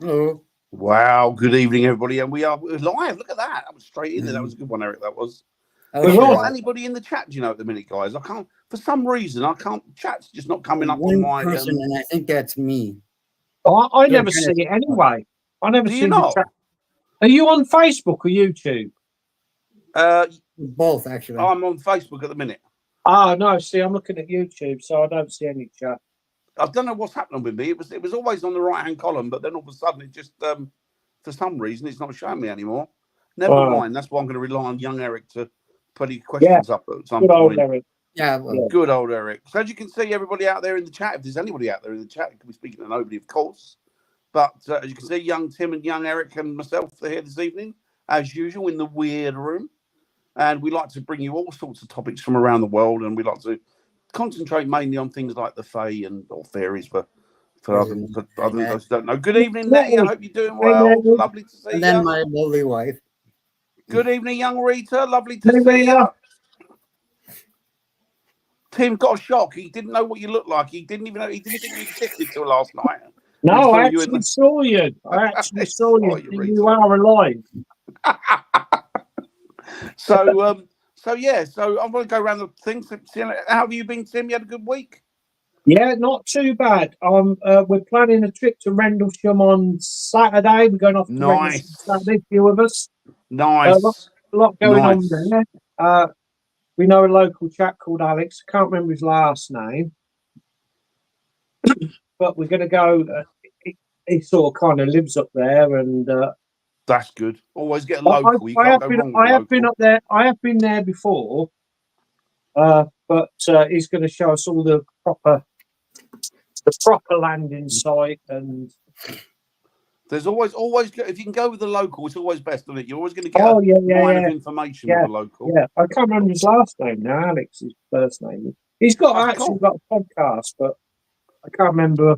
Oh, Wow, good evening, everybody. And we're live. Look at that. That was straight in there. That was a good one, Eric. That was. oh, We sure. haven't got anybody in the chat, do you know, at the minute, guys. I can't, for some reason, I can't, chat's just not coming up on One my. person, and I think that's me. I You're never trying see to- it anyway. I never Do see you the not? chat. Are you on Facebook or YouTube? Both, actually. I'm on Facebook at the minute. Ah, no. See, I'm looking at YouTube, so I don't see any chat. I don't know what's happening with me. It was always on the right hand column, but then all of a sudden it just, for some reason, it's not showing me anymore. Never mind. That's why I'm going to rely on young Eric to put any questions up at some Good old point. Eric. Yeah, well, Good old Eric. So as you can see, everybody out there in the chat, if there's anybody out there in the chat, it could be speaking to nobody, of course. But as you can see, young Tim and young Eric and myself are here this evening, as usual, in the weird room. And we like to bring you all sorts of topics from around the world, and we like to concentrate mainly on things like the Fae or fairies for others who don't know. Good evening, Nettie. I hope you're doing well. Lovely to see you. and then my lovely wife. Good evening, young Rita. Lovely to see you. Tim got a shock. He didn't know what you looked like. He didn't even know. He didn't think you existed till last night. No, I actually saw you. I actually saw you. You are alive. So yeah. So I'm going to go around the things. How have you been, Tim? You had a good week? Yeah, not too bad. We're planning a trip to Rendlesham on Saturday. We're going off to Rendlesham Saturday, a few of us. Nice. A lot going on there. We know a local chap called Alex. I can't remember his last name. But we're going to go. He sort of kind of lives up there, and that's good. Always get a local. I have been up there. I have been there before, but he's going to show us all the proper landing site. And there's always if you can go with the local, it's always best, isn't it? You're always going to get a mine of information with the local. Yeah, I can't remember his last name now. Alex's first name. He's got got a podcast, but I can't remember.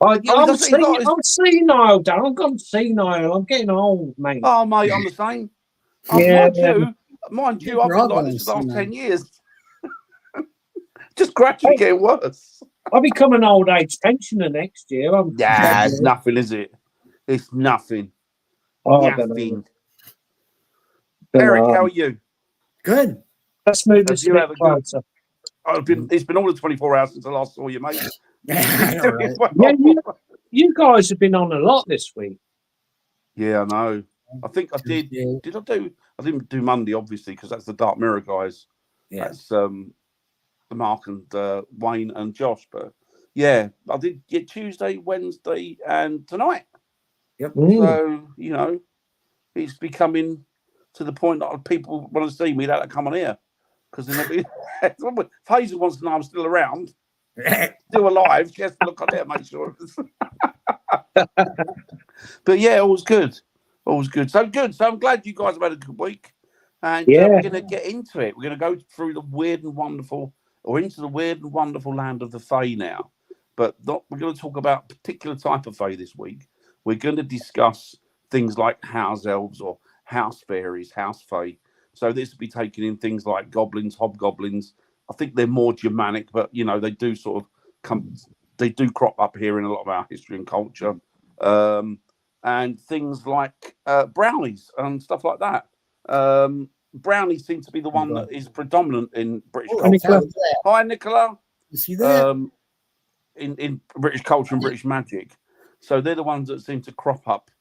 I'm senile, Dan. I've gone senile. I'm getting old, mate. Oh, mate, I'm the same. Mind you, I've been like this for the last 10 years. Just gradually getting worse. I'll become an old age pensioner next year. It's nothing, is it? It's nothing. Nothing. Eric, how are you? Good. Let's move this a bit closer. It's been all the 24 hours since I last saw you, mate. You guys have been on a lot this week. Yeah, I know. I think I did. Did I do? I didn't do Monday, obviously, because that's the Dark Mirror guys. Yeah. That's Mark and Wayne and Josh. But yeah, I did get Tuesday, Wednesday, and tonight. Yep. So it's becoming to the point that people want to see me that come on here because Hazel wants to know I'm still around. Still alive, just look on there, make sure. But yeah, all's good. All's good. So good. So I'm glad you guys have had a good week. And we're going to get into it. We're going to go through the weird and wonderful, or into the weird and wonderful land of the Fae now. But we're going to talk about a particular type of Fae this week. We're going to discuss things like house elves or house fairies, house Fae. So this will be taking in things like goblins, hobgoblins. I think they're more Germanic, but they do sort of they do crop up here in a lot of our history and culture, and things like brownies and stuff like that. Brownies seem to be the one that is predominant in British culture. Hi, Nicola. You see that? In British culture and British magic, so they're the ones that seem to crop up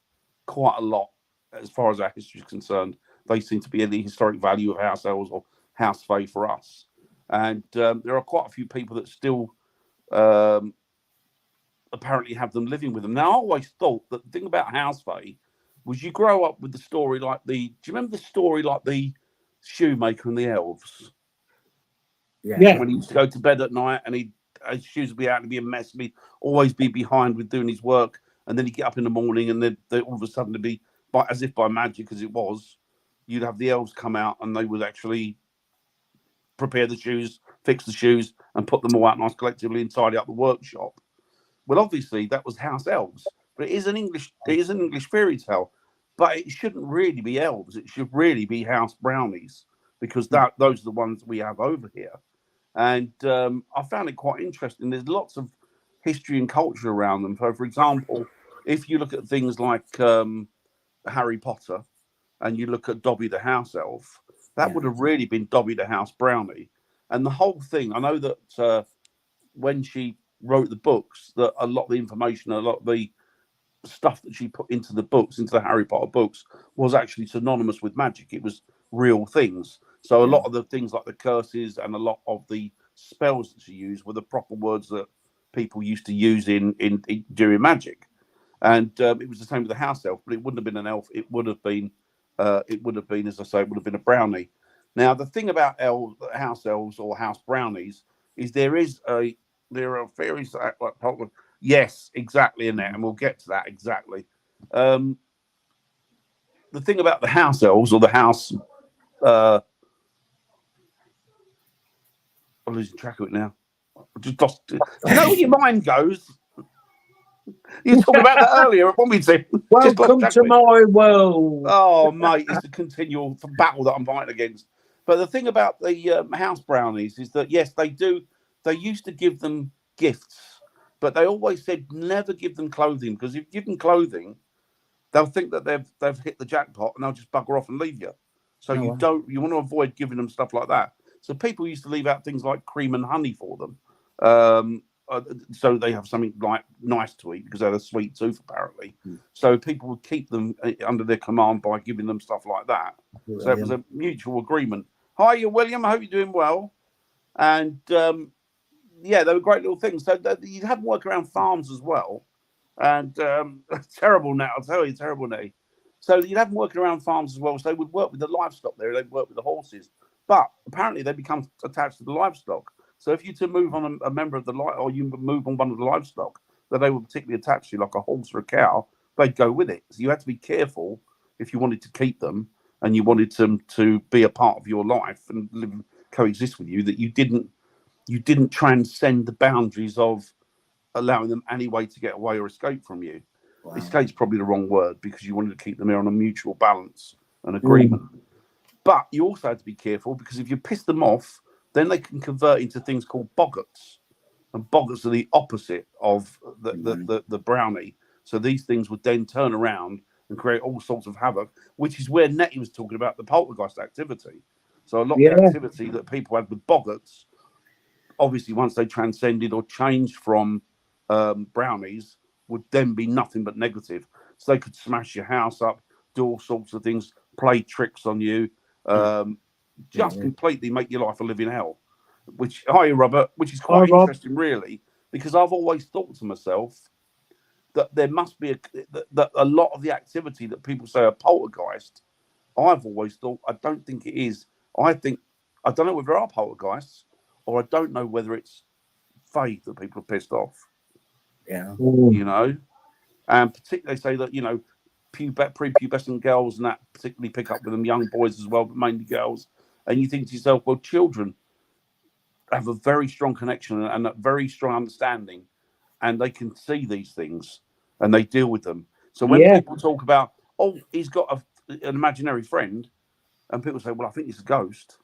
quite a lot as far as our history is concerned. They seem to be in the historic value of house elves or house fae for us. And there are quite a few people that still apparently have them living with them. Now, I always thought that the thing about house fae was you grow up with the story like do you remember the story like the shoemaker and the elves? Yeah. When he used to go to bed at night and his shoes would be out and be a mess, and he'd always be behind with doing his work. And then he'd get up in the morning and then all of a sudden it'd be, as if by magic as it was, you'd have the elves come out and they would actually prepare the shoes, fix the shoes, and put them all out nice collectively and tidy up the workshop. Well, obviously that was house elves, but it is an English fairy tale, but it shouldn't really be elves. It should really be house brownies because those are the ones we have over here. And I found it quite interesting. There's lots of history and culture around them. So, for example, if you look at things like Harry Potter, and you look at Dobby the house elf, that would have really been Dobby the house brownie. And the whole thing, I know that when she wrote the books, that a lot of the information, a lot of the stuff that she put into the books, into the Harry Potter books, was actually synonymous with magic. It was real things. So a lot of the things like the curses and a lot of the spells that she used were the proper words that people used to use in during magic. And it was the same with the house elf, but it wouldn't have been an elf. It would have been, as I say, it would have been a brownie. Now, the thing about house elves or house brownies is there are fairies that act like poltergeist. Yes, exactly, in there, and we'll get to that exactly. The thing about the house elves or the house, I'm losing track of it now. I just lost. Do you know where your mind goes? You were talking about that earlier at Bombington. Welcome to my world. Oh, mate, it's a continual battle that I'm fighting against. But the thing about the house brownies is that, yes, they do. They used to give them gifts, but they always said never give them clothing, because if you give them clothing, they'll think that they've hit the jackpot and they'll just bugger off and leave you. So you want to avoid giving them stuff like that. So people used to leave out things like cream and honey for them. So they have something like nice to eat because they have a sweet tooth apparently. So people would keep them under their command by giving them stuff like that. So it was a mutual agreement. Hi, you're William. I hope you're doing well. And they were great little things. So you'd have them work around farms as well. And terrible now, I'll tell you, terrible now. So you'd have them working around farms as well. So they would work with the livestock there. They'd work with the horses. But apparently they become attached to the livestock. So if you to move on a member of the or you move on one of the livestock that they were particularly attached to, like a horse or a cow, they'd go with it. So you had to be careful if you wanted to keep them and you wanted them to be a part of your life and coexist with you, that you didn't transcend the boundaries of allowing them any way to get away or escape from you. Wow. Escape's probably the wrong word, because you wanted to keep them here on a mutual balance and agreement. But you also had to be careful, because if you piss them off, then they can convert into things called boggarts. And boggarts are the opposite of the brownie. So these things would then turn around and create all sorts of havoc, which is where Nettie was talking about the poltergeist activity. So a lot of the activity that people had with boggarts, obviously once they transcended or changed from brownies, would then be nothing but negative. So they could smash your house up, do all sorts of things, play tricks on you, completely make your life a living hell. Hi, Robert, which is quite interesting, really, because I've always thought to myself that there must be that a lot of the activity that people say are poltergeist, I've always thought, I don't think it is. I don't know whether there are poltergeists, or I don't know whether it's faith that people are pissed off. Yeah. You know, and particularly they say that, prepubescent girls and that particularly pick up with them, young boys as well, but mainly girls. And you think to yourself, well, children have a very strong connection and a very strong understanding, and they can see these things and they deal with them. So when people talk about, oh, he's got an imaginary friend, and people say, well, I think it's a ghost.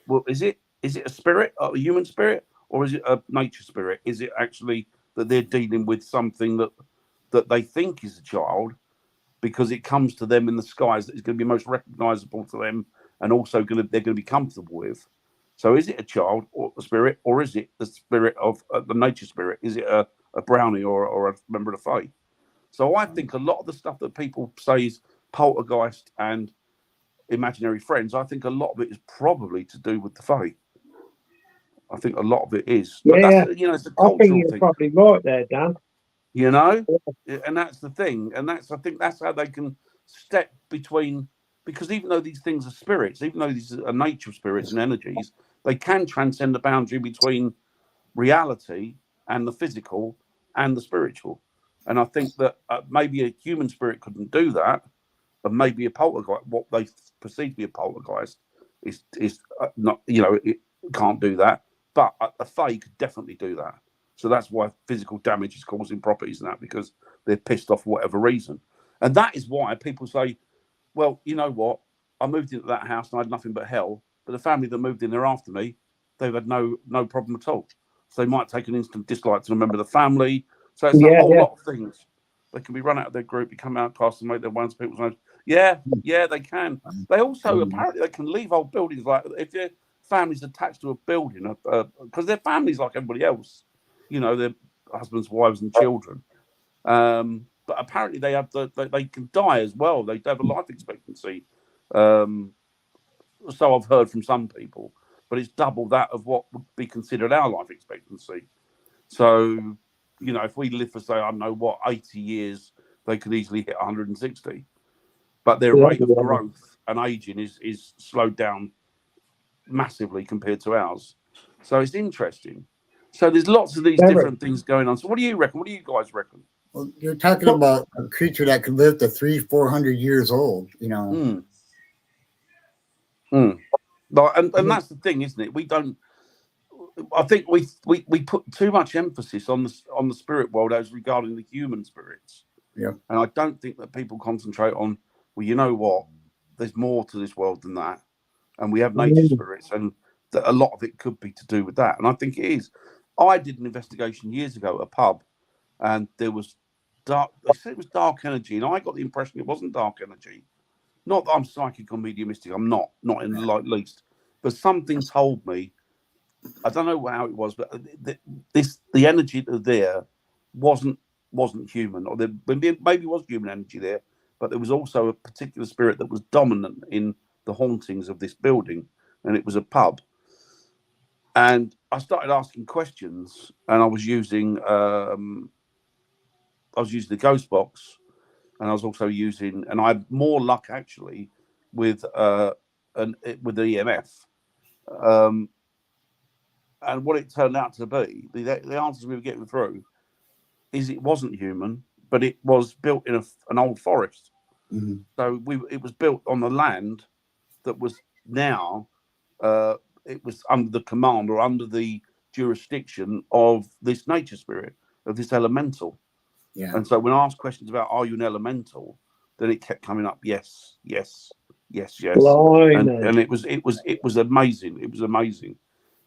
Well, is it a spirit, a human spirit, or is it a nature spirit? Is it actually that they're dealing with something that they think is a child, because it comes to them in the skies that is going to be most recognizable to them, and also they're going to be comfortable with? So is it a child or a spirit, or is it the spirit of the nature spirit? Is it a brownie or a member of the fae? So I think a lot of the stuff that people say is poltergeist and imaginary friends, I think a lot of it is probably to do with the fae. I think a lot of it is. But that's, it's a cultural thing. I think you're probably right there, Dan. And that's the thing. And I think that's how they can step between, because even though these things are spirits, even though these are nature spirits and energies, they can transcend the boundary between reality and the physical and the spiritual. And I think that maybe a human spirit couldn't do that, but maybe a poltergeist, what they perceive to be a poltergeist, is not, it can't do that. But a fae could definitely do that. So that's why physical damage is causing properties and that, because they're pissed off for whatever reason. And that is why people say, well, you know what? I moved into that house and I had nothing but hell. But the family that moved in there after me, they've had no problem at all. So they might take an instant dislike to a member of the family. So it's a whole lot of things. They can be run out of their group, become outcasts, and make their ones people's names. Yeah, they can. They also apparently they can leave old buildings, like if their family's attached to a building, because their family's like everybody else, their husbands, wives, and children. But apparently they have they can die as well. They have a life expectancy. So I've heard from some people, but it's double that of what would be considered our life expectancy. So, if we live for, say, I don't know what, 80 years, they could easily hit 160. But their rate of growth and aging is slowed down massively compared to ours. So it's interesting. So there's lots of these different things going on. So what do you reckon? What do you guys reckon? Well, you're talking about a creature that could live to 300-400 years old, And that's the thing, isn't it? We don't. I think we put too much emphasis on the spirit world as regarding the human spirits. Yeah. And I don't think that people concentrate on, well, you know what? There's more to this world than that. And we have nature spirits, and that a lot of it could be to do with that. And I think it is. I did an investigation years ago at a pub, and there was dark. They said it was dark energy, and I got the impression it wasn't dark energy. Not that I'm psychic or mediumistic. I'm not in the least. But something told me. I don't know how it was, but the energy there wasn't human, or maybe was human energy there, but there was also a particular spirit that was dominant in the hauntings of this building, and it was a pub. And I started asking questions, and I was using the ghost box, and I was also using, and I had more luck actually with the EMF. And what it turned out to be, the answers we were getting through, is it wasn't human, but it was built in an old forest. Mm-hmm. So it was built on the land that was now it was under the command or under the jurisdiction of this nature spirit, of this elemental. Yeah. And so when I asked questions about, are you an elemental, then it kept coming up, yes. And it was amazing. It was amazing.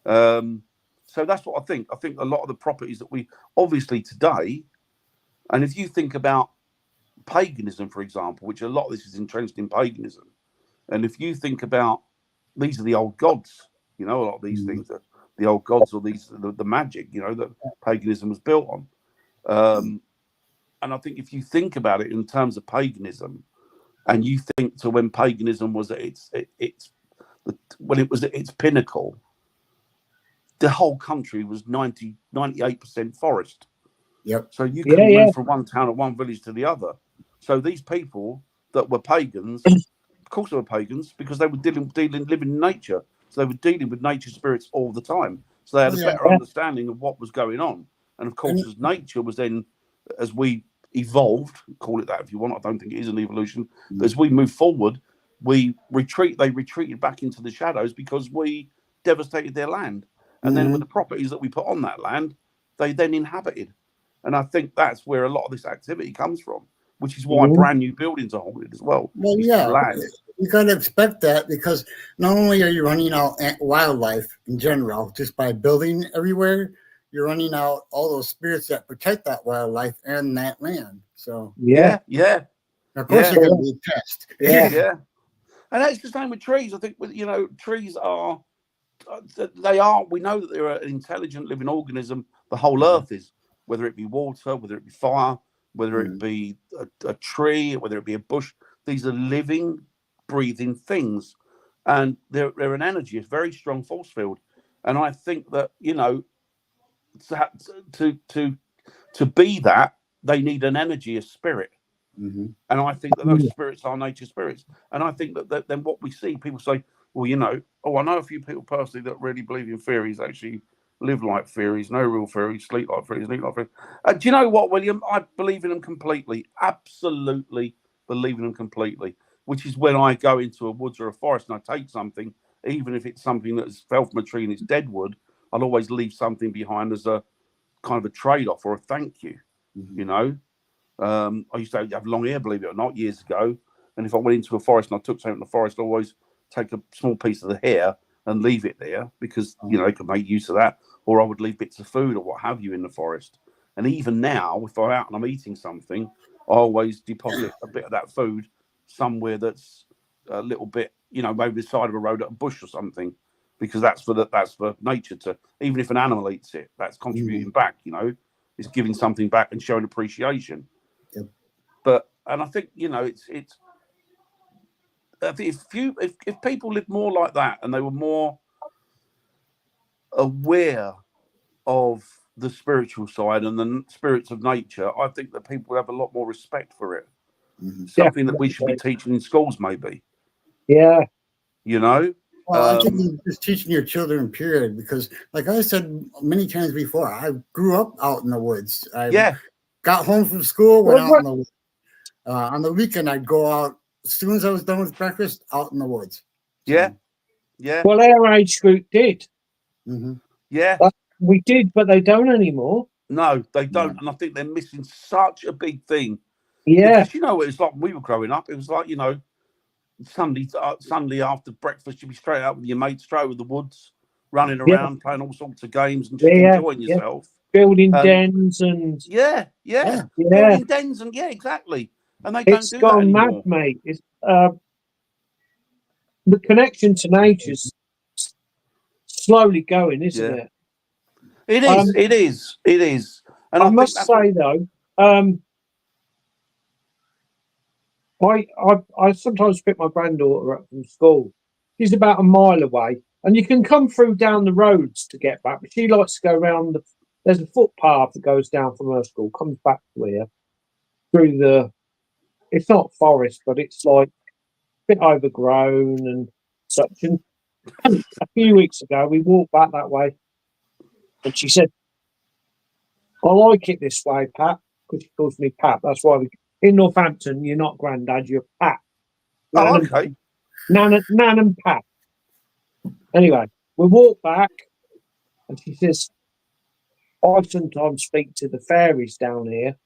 So that's what I think. I think a lot of the properties that we obviously today, and if you think about paganism, for example, which a lot of this is entrenched in paganism, and if you think about these are the old gods, a lot of these things are the old gods, or the magic, that paganism was built on. And I think if you think about it in terms of paganism, and you think to when paganism was at when it was at its pinnacle, the whole country was 98% forest. Yep. So you couldn't move from one town or one village to the other. So these people that were pagans, of course they were pagans, because they were living in nature. So they were dealing with nature spirits all the time. So they had a better understanding of what was going on. And of course, as nature was then, as we evolved, call it that if you want, I don't think it is an evolution, but as we move forward, they retreated back into the shadows because we devastated their land. And then with the properties that we put on that land, they then inhabited. And I think that's where a lot of this activity comes from, which is why brand new buildings are haunted as well. Well, you got to expect that, because not only are you running out wildlife in general, just by building everywhere, you're running out all those spirits that protect that wildlife and that land. So yeah. Of course, you're going to be a pest. Yeah. And that's the same with trees. I think trees are. We know that they're an intelligent living organism. The whole earth is, whether it be water, whether it be fire, whether it be a tree, whether it be a bush. These are living, breathing things, and they're an energy, a very strong force field. And I think that to be that, they need an energy, a spirit. Mm-hmm. And I think that those spirits are nature spirits. And I think that then what we see, people say, well, I know a few people personally that really believe in fairies, actually live like fairies, no real fairies, sleep like fairies, eat like fairies. Do you know what, William? I believe in them completely. Absolutely believe in them completely. Which is when I go into a woods or a forest and I take something, even if it's something that's fell from a tree and it's dead wood, I'll always leave something behind as a kind of a trade-off or a thank you, I used to have long hair, believe it or not, years ago. And if I went into a forest and I took something from the forest, I always take a small piece of the hair and leave it there because, I could make use of that. Or I would leave bits of food or what have you in the forest. And even now, if I'm out and I'm eating something, I always deposit a bit of that food somewhere that's a little bit, maybe the side of a road at a bush or something, because that's for nature to. Even if an animal eats it, that's contributing back. It's giving something back and showing appreciation. Yep. And I think it's. I think if people lived more like that and they were more aware of the spiritual side and the spirits of nature, I think that people have a lot more respect for it. Something that we should be teaching in schools, maybe. Yeah. Well, I think you're just teaching your children, period, because like I said many times before, I grew up out in the woods. I got home from school, went out in the woods. On the weekend, I'd go out as soon as I was done with breakfast, out in the woods. So. Well, our age group did. Yeah. We did, but they don't anymore. No, they don't. And I think they're missing such a big thing. Yeah. Because what it's like when we were growing up. It was like, Sunday after breakfast, you'd be straight out with your mates, straight with the woods, running around, playing all sorts of games and just enjoying yourself. Building dens and... Building dens and, exactly. And they don't do that anymore. It's gone mad, mate. It's, the connection to nature's slowly going, isn't it? It is. It is. And I must say, though, I sometimes pick my granddaughter up from school. She's about a mile away, and you can come through down the roads to get back, but she likes to go around there's a footpath that goes down from her school, comes back to here through it's not forest, but it's like a bit overgrown and such. And a few weeks ago, we walked back that way, and she said, I like it this way, Pat, because she calls me Pat. That's why in Northampton, you're not Grandad, you're Pat. Okay. Nan and Pat. Anyway, we walk back, and she says, I sometimes speak to the fairies down here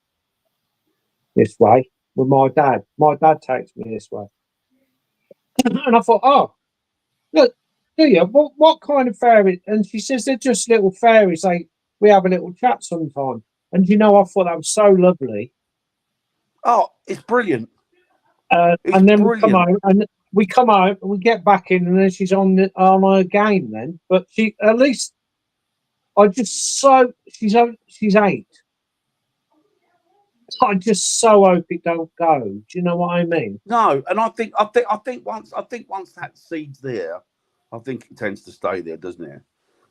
this way with my dad. My dad takes me this way. And I thought, oh, look, do you? What kind of fairy? And she says, they're just little fairies. We have a little chat sometime. And I thought that was so lovely. Oh, it's brilliant. And then we come out and we get back in, and then she's on her game then. But she, at least, she's 8. I just so hope it don't go. Do you know what I mean? No, and I think once that seed's there, I think it tends to stay there, doesn't it?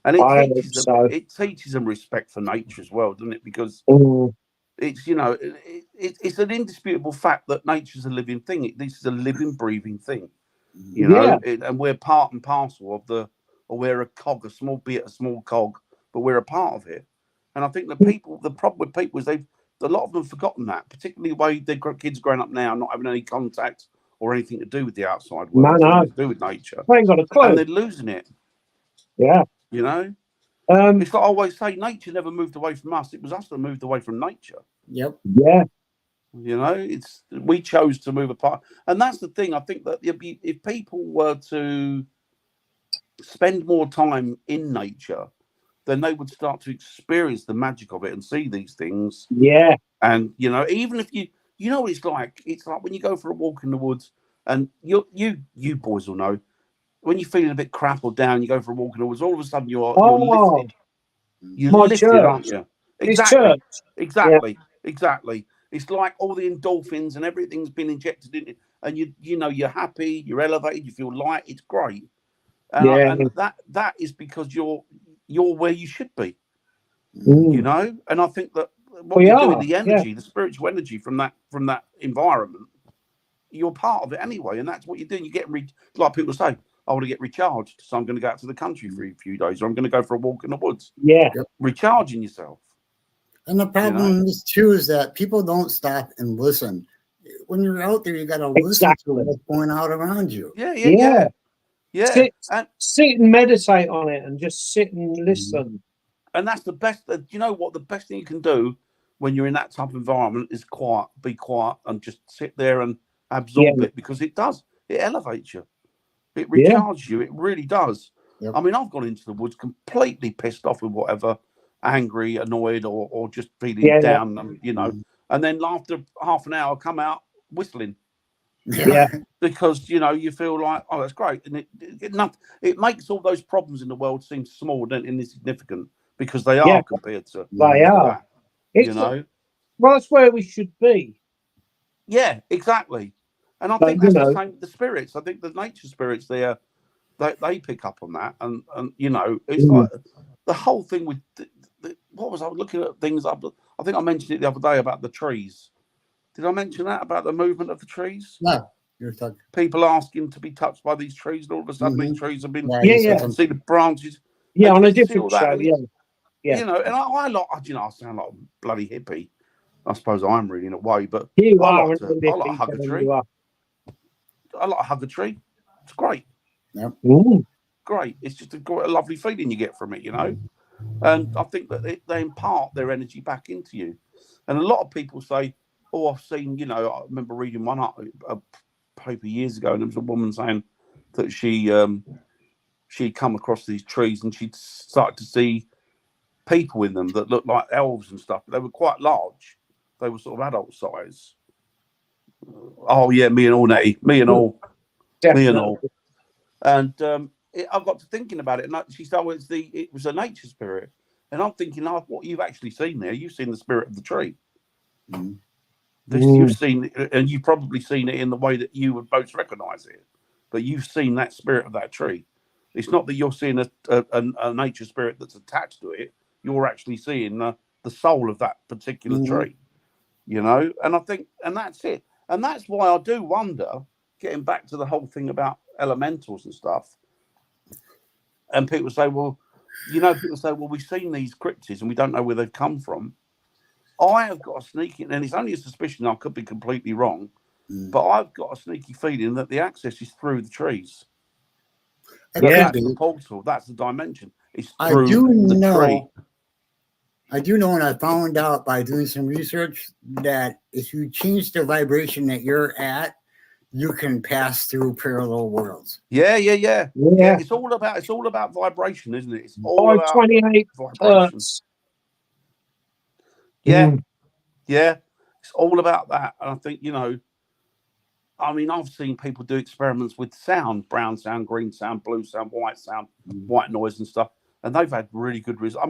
And it teaches them respect for nature as well, doesn't it? Because it's it's an indisputable fact that nature's a living thing. This is a living, breathing thing. And we're part and parcel of we're a cog, a small cog, but we're a part of it. And I think the problem with people is a lot of them have forgotten that, particularly the way their kids are growing up now, not having any contact or anything to do with the outside world, to do with nature. They ain't got a clue. And they're losing it. Yeah. It's like I always say, nature never moved away from us. It was us that moved away from nature. Yep. Yeah. We chose to move apart. And that's the thing. I think that if people were to spend more time in nature, then they would start to experience the magic of it and see these things. Yeah. And, even if what it's like when you go for a walk in the woods, and you boys will know, when you're feeling a bit crap or down, you go for a walk in the woods, all of a sudden you're lifted. You're lifted, aren't you? Exactly. Exactly. Yeah. Exactly. It's like all the endorphins and everything's been injected in it, and you're happy, you're elevated, you feel light. It's great. And that is because you're where you should be. And I think that what you're doing, the energy, the spiritual energy from that environment, you're part of it anyway, and that's what you're doing. You get like people say, I want to get recharged, so I'm going to go out to the country for a few days, or I'm going to go for a walk in the woods. Yeah, recharging yourself. And the problem is too is that people don't stop and listen. When you're out there, you got to listen to what's going on around you. Yeah. Sit and meditate on it, and just sit and listen. And that's the best. You know what? The best thing you can do when you're in that type of environment is be quiet, and just sit there and absorb it, because it does. It elevates you. It recharges you. It really does. Yep. I mean, I've gone into the woods completely pissed off with whatever, angry, annoyed, or just feeling down. And, and then after half an hour, come out whistling. Yeah. Because you feel like, oh, that's great, and it makes all those problems in the world seem small and insignificant because they are compared to they are. That, well, that's where we should be. Yeah, exactly. And I think that's the same with the spirits. I think the nature spirits there, they pick up on that, and it's like the whole thing with what was I looking at things? I think I mentioned it the other day about the trees. Did I mention that about the movement of the trees? No, you're talking. People asking to be touched by these trees, and all of a sudden these trees have been. See the branches. Yeah, on a different show. Yeah. And I sound like a bloody hippie. I suppose I am really in a way, but I like to hug a tree. I like to hug a tree. It's great. Yep. Great. It's just a lovely feeling you get from it, And I think that they impart their energy back into you. And a lot of people say, "Oh, I've seen." I remember reading a paper years ago, and there was a woman saying that she'd come across these trees and she'd started to see people in them that looked like elves and stuff. But they were quite large. They were sort of adult size. Oh yeah, me and all, Nettie. Me and all. Definitely. Me and all. And I got to thinking about it, and she said, it was a nature spirit. And I'm thinking, what you've actually seen there, you've seen the spirit of the tree. You've seen it, and you've probably seen it in the way that you would both recognise it. But you've seen that spirit of that tree. It's not that you're seeing a nature spirit that's attached to it. You're actually seeing the soul of that particular tree. And I think, and that's it. And that's why I do wonder, getting back to the whole thing about elementals and stuff. And people say, well, we've seen these cryptids and we don't know where they've come from. I have got a sneaky, and it's only a suspicion, I could be completely wrong, but I've got a sneaky feeling that the access is through the trees. That's the portal. That's the dimension. It's through the tree. I do know, and I found out by doing some research that if you change the vibration that you're at, you can pass through parallel worlds. Yeah. It's all about vibration, isn't it? It's all about 28 vibration. Yeah. It's all about that. And I think, I've seen people do experiments with sound, brown sound, green sound, blue sound, white noise and stuff. And they've had really good results. I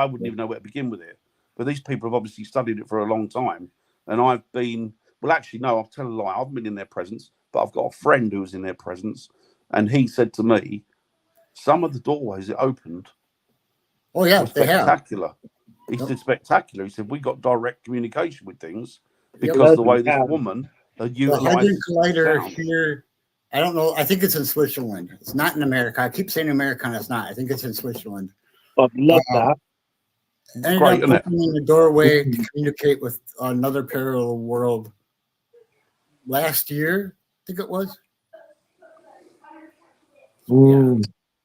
wouldn't even know where to begin with it. But these people have obviously studied it for a long time. And I've been, well, actually, no, I'll tell a lie. I've been in their presence, but I've got a friend who was in their presence. And he said to me, some of the doorways that opened were spectacular. He said spectacular. He said, we got direct communication with things because the way this woman utilized the Hadron Collider here, I don't know. I think it's in Switzerland. It's not in America. I keep saying America, and it's not. I think it's in Switzerland. I'd love that. Ended up opening the doorway to communicate with another parallel world last year, I think it was.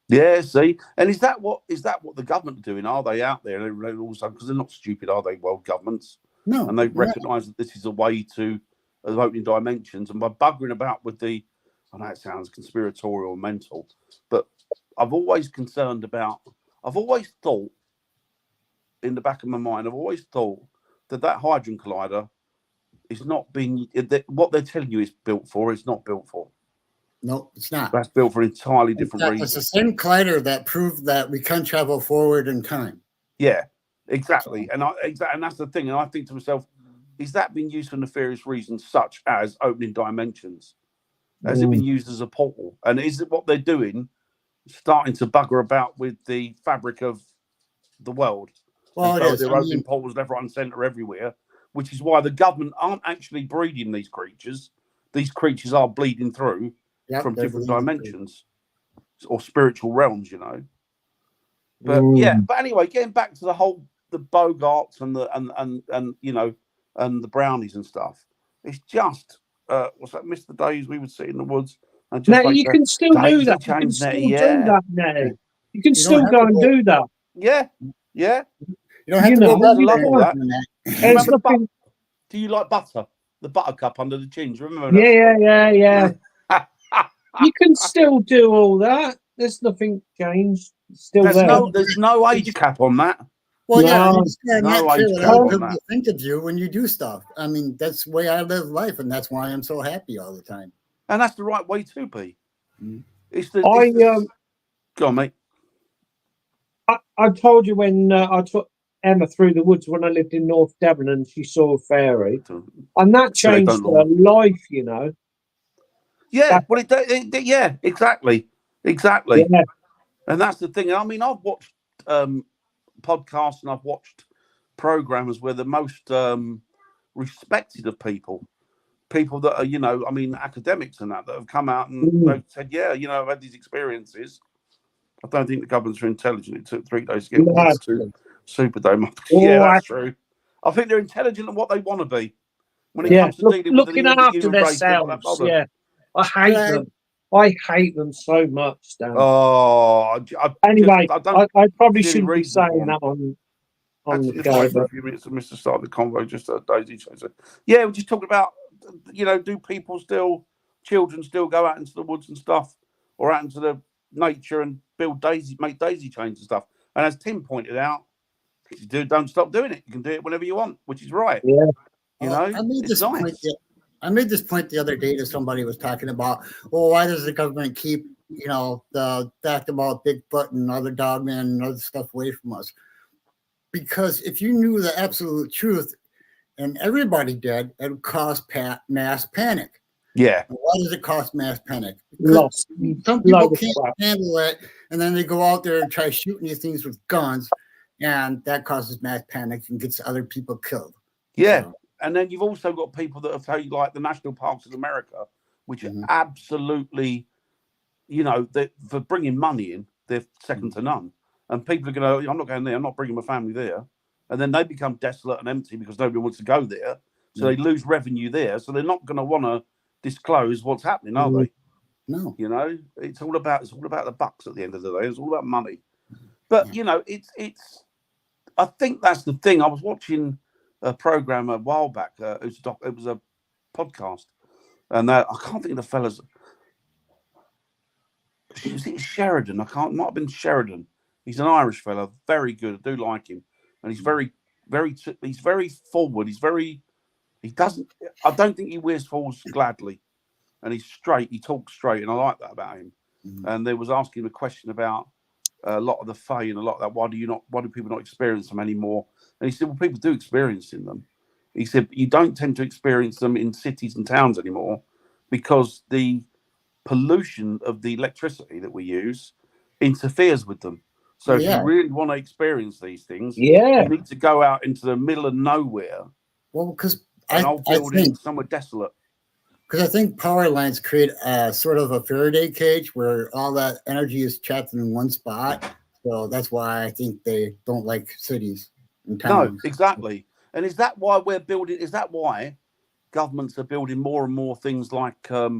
Yeah, see, and is that what the government are doing? Are they out there also, because they're not stupid, are they? World governments, no, and they recognise that this is a way to opening dimensions, and by buggering about with the. I know it sounds conspiratorial and mental, but I've always thought in the back of my mind, that Hadron Collider is not being, what they're telling you is built for, it's not built for. No, it's not. That's built for an entirely different reason. It's the same collider that proved that we can travel forward in time. Yeah, exactly. And that's the thing. And I think to myself, is that being used for nefarious reasons such as opening dimensions? Has it been used as a portal? And is it what they're doing, starting to bugger about with the fabric of the world? Well, so they're opening portals left, right, and centre everywhere, which is why the government aren't actually breeding these creatures. These creatures are bleeding through from different dimensions or spiritual realms, But but anyway, getting back to the Bogarts and the brownies and stuff, it's just what's that, Mr. Days? We would sit in the woods and just you can still do that. You can still do that, Nettie. You can still go and do that. Yeah. You don't have to go back to that. Do you like butter? The buttercup under the chin. Do you remember that? Yeah. You can still do all that. There's nothing changed. It's still there. There's no age cap on that. Well, yeah, you just gotta no not care age what group other on people that. think of you when you do stuff. I mean, that's the way I live life, and that's why I'm so happy all the time. And that's the right way to be. Mm. It's I the go on, mate. I told you when I took Emma through the woods when I lived in North Devon and she saw a fairy, and that So they changed don't her life. You know. Yeah, That, well, yeah, exactly. yeah. And that's the thing. I mean, I've watched podcasts and I've watched programs where the most respected of people that are, I mean, academics and that have come out and they've said, yeah, I've had these experiences. I don't think the governments are intelligent. It took 3 days to get No, water to Superdome. Yeah, oh, that's true. I think they're intelligent in what they want to be. When it yeah. comes to dealing with Looking the after human race, they're not that themselves. bothered. Yeah, I hate But them. I hate them so much, Dan. Oh, Anyway, I don't I probably see any shouldn't be reason for saying them. that on Actually, the just go, wait for but a few minutes and Mr. Start the convo. Just Daisy. So, yeah, we're just talking about, do children still go out into the woods and stuff, or out into the nature and make daisy chains and stuff. And as Tim pointed out, don't stop doing it. You can do it whenever you want, which is right. yeah. I made It's this point. nice. I made this point the other day to somebody was talking about, well, why does the government keep, the fact about Bigfoot and other dogmen and other stuff away from us? Because if you knew the absolute truth and everybody did, it would cause mass panic. Yeah. And why does it cause mass panic? Because Lost. some people can't handle it, and then they go out there and try shooting these things with guns, and that causes mass panic and gets other people killed. Yeah. So, And then you've also got people that have like the national parks of America, which are absolutely, for bringing money in, they're second to none. And people are going to, I'm not going there, I'm not bringing my family there. And then they become desolate and empty because nobody wants to go there. So they lose revenue there. So they're not going to want to disclose what's happening, are they? No. It's all about the bucks at the end of the day. It's all about money. But it's I think that's the thing. I was watching a program a while back. It was a podcast, and I can't think of the fellas. Was it Sheridan? Might have been Sheridan. He's an Irish fella, very good. I do like him, and he's he's very forward. He doesn't. I don't think he wears falls gladly, and he's straight. He talks straight, and I like that about him. And they was asking him a question about a lot of the Fae and a lot of that. Why do people not experience them anymore? And he said, well, people do experience in them. He said, you don't tend to experience them in cities and towns anymore because the pollution of the electricity that we use interferes with them. So if you really want to experience these things, you need to go out into the middle of nowhere. Well, because an old building somewhere desolate. Because I think power lines create a sort of a Faraday cage where all that energy is trapped in one spot. So that's why I think they don't like cities and towns. No, exactly. And is that why we're building? Is that why governments are building more and more things like, G5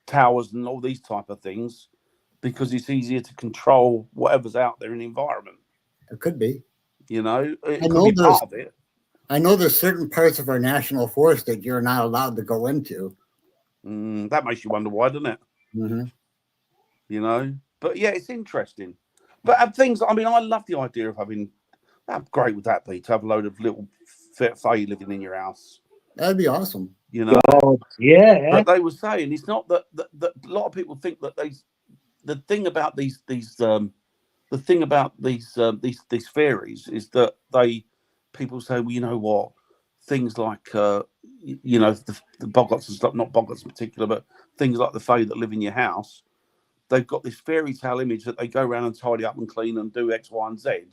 towers and all these type of things? Because it's easier to control whatever's out there in the environment. It could be. It could be part of it. I know there's certain parts of our national forest that you're not allowed to go into. That makes you wonder why, doesn't it? But yeah, it's interesting. But things, I mean, I love the idea of having, how great would that be to have a load of little fae living in your house? That'd be awesome. God, yeah. But they were saying it's not that a lot of people think that the thing about these fairies is that people say, well, you know what, things like the boggarts and stuff, not boggarts in particular, but things like the fae that live in your house, they've got this fairy tale image that they go around and tidy up and clean and do X, Y, and Z,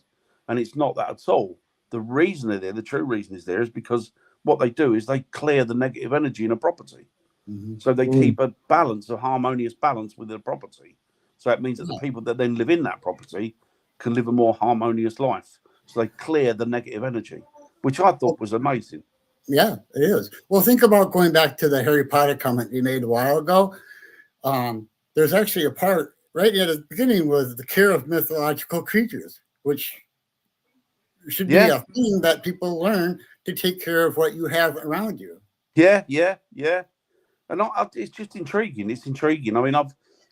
and it's not that at all. The reason they're there, the true reason is there, is because what they do is they clear the negative energy in a property. So they keep a harmonious balance with the property. So that means that the people that then live in that property can live a more harmonious life. So they clear the negative energy, which I thought was amazing. Yeah, it is. Well, think about going back to the Harry Potter comment you made a while ago. There's actually a part right at the beginning with the care of mythological creatures, which should be a thing that people learn to take care of what you have around you. Yeah. And it's just intriguing. It's intriguing. I mean,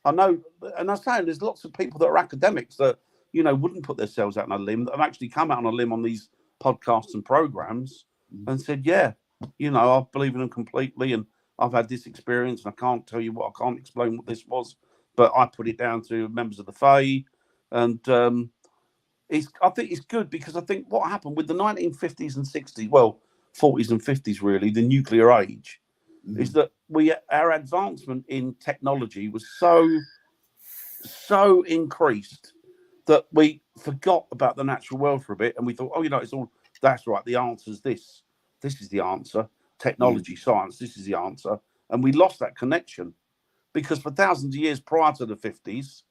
I know, and I'm saying there's lots of people that are academics that, wouldn't put themselves out on a limb, that have actually come out on a limb on these podcasts and programs and said, yeah, I believe in them completely, and I've had this experience, and I can't tell you I can't explain what this was, but I put it down to members of the Fae, and I think it's good, because I think what happened with the 1950s and 60s, well, 40s and 50s, really, the nuclear age, is that our advancement in technology was so increased that we forgot about the natural world for a bit, and we thought, it's all, that's right, the answer's this is the answer, technology, science, this is the answer, and we lost that connection, because for thousands of years prior to the 50s,